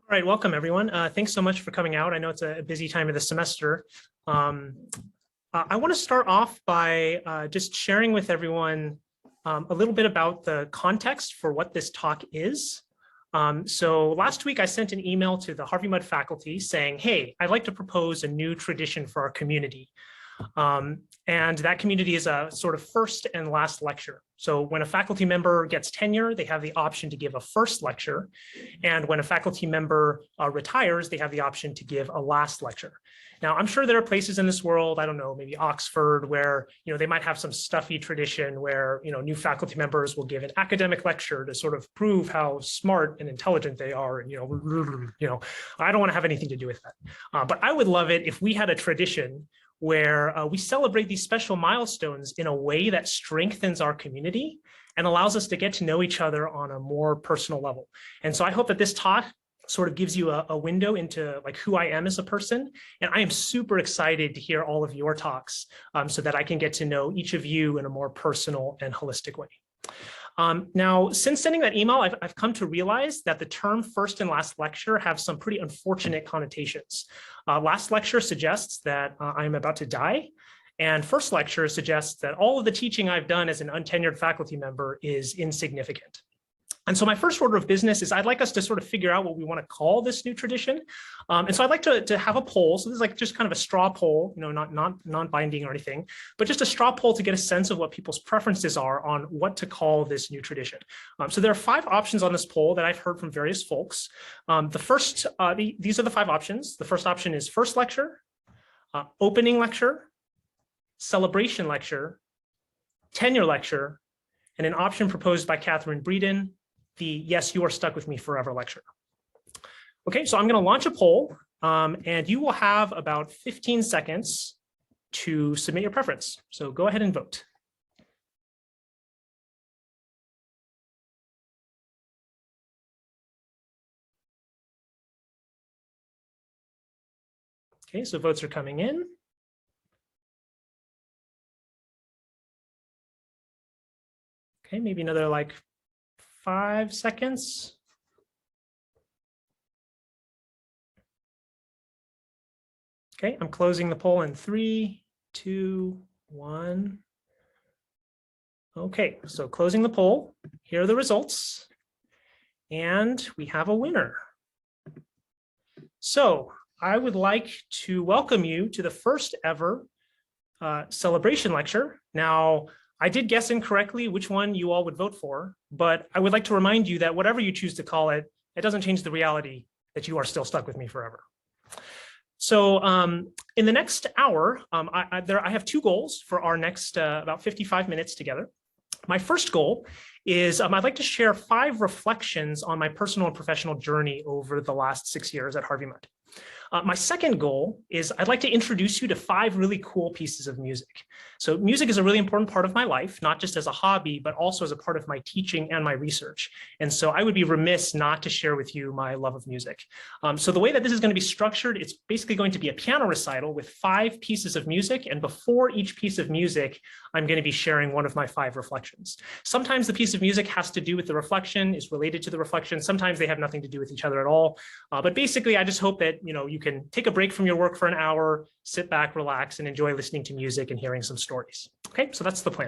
All right, welcome everyone. Thanks so much for coming out. I know it's a busy time of the semester. I want to start off by just sharing with everyone a little bit about the context for what this talk is. So last week I sent an email to the Harvey Mudd faculty saying, hey, I'd like to propose a new tradition for our community. And that community is a sort of first and last lecture. So when a faculty member gets tenure, they have the option to give a first lecture. And when a faculty member retires, they have the option to give a last lecture. Now, I'm sure there are places in this world, I don't know, maybe Oxford, where they might have some stuffy tradition where new faculty members will give an academic lecture to sort of prove how smart and intelligent they are. And I don't want to have anything to do with that. But I would love it if we had a tradition where we celebrate these special milestones in a way that strengthens our community and allows us to get to know each other on a more personal level. And so I hope that this talk sort of gives you a window into like who I am as a person. And I am super excited to hear all of your talks so that I can get to know each of you in a more personal and holistic way. Now, since sending that email, I've come to realize that the term first and last lecture have some pretty unfortunate connotations. Last lecture suggests that I'm about to die, and first lecture suggests that all of the teaching I've done as an untenured faculty member is insignificant. And so my first order of business is I'd like us to sort of figure out what we want to call this new tradition. And so I'd like to have a poll. So this is like just kind of a straw poll, not non-binding or anything, but just a straw poll to get a sense of what people's preferences are on what to call this new tradition. So there are 5 options on this poll that I've heard from various folks. These are the 5 options. The first option is first lecture, opening lecture, celebration lecture, tenure lecture, and an option proposed by Catherine Breeden, the Yes, You Are Stuck With Me Forever lecture. Okay, so I'm going to launch a poll, and you will have about 15 seconds to submit your preference. So go ahead and vote. Okay, so votes are coming in. Okay, maybe another like 5 seconds. Okay, I'm closing the poll in 3, 2, 1. Okay, so closing the poll. Here are the results. And we have a winner. So I would like to welcome you to the first ever celebration lecture. Now, I did guess incorrectly which one you all would vote for, but I would like to remind you that whatever you choose to call it, it doesn't change the reality that you are still stuck with me forever. So in the next hour, I have 2 goals for our next about 55 minutes together. My first goal is I'd like to share 5 reflections on my personal and professional journey over the last 6 years at Harvey Mudd. My second goal is I'd like to introduce you to 5 really cool pieces of music. So music is a really important part of my life, not just as a hobby, but also as a part of my teaching and my research. And so I would be remiss not to share with you my love of music. So the way that this is going to be structured, it's basically going to be a piano recital with 5 pieces of music. And before each piece of music, I'm going to be sharing one of my 5 reflections. Sometimes the piece of music has to do with the reflection, is related to the reflection. Sometimes they have nothing to do with each other at all. But basically, I just hope that you can take a break from your work for an hour, sit back, relax, and enjoy listening to music and hearing some stories. Okay, so that's the plan.